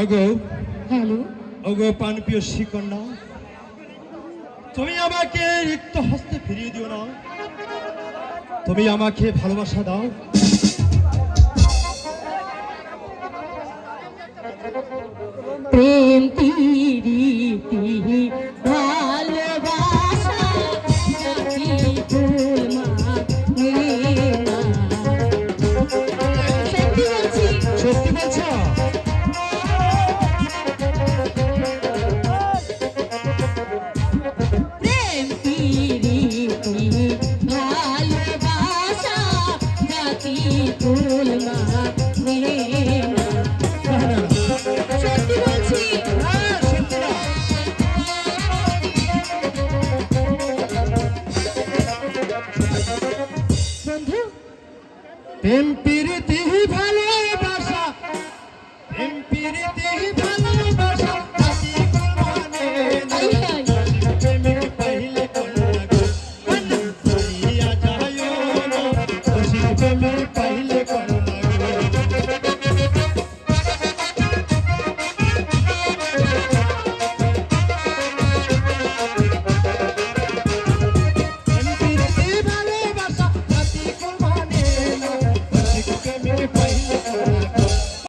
ওগো হ্যালো, ওগো প্রাণপ্রিয় শিকন্যা, তুমি আমাকে রিক্ত হস্তে ফিরিয়ে দিও না। তুমি আমাকে ভালোবাসা দাও। প্রেম প্রীতি ভালোবাসা জাতি ফুল মানে না। সত্যি বলছি। সত্যি বলছো? প্রেম প্রীতি ভালোবাসা জাতি ফুল মানে না। সত্যি বলছি। সত্যি না। বন্ধু, প্রেম প্রীতি ভালোবাসা, প্রেম প্রীতি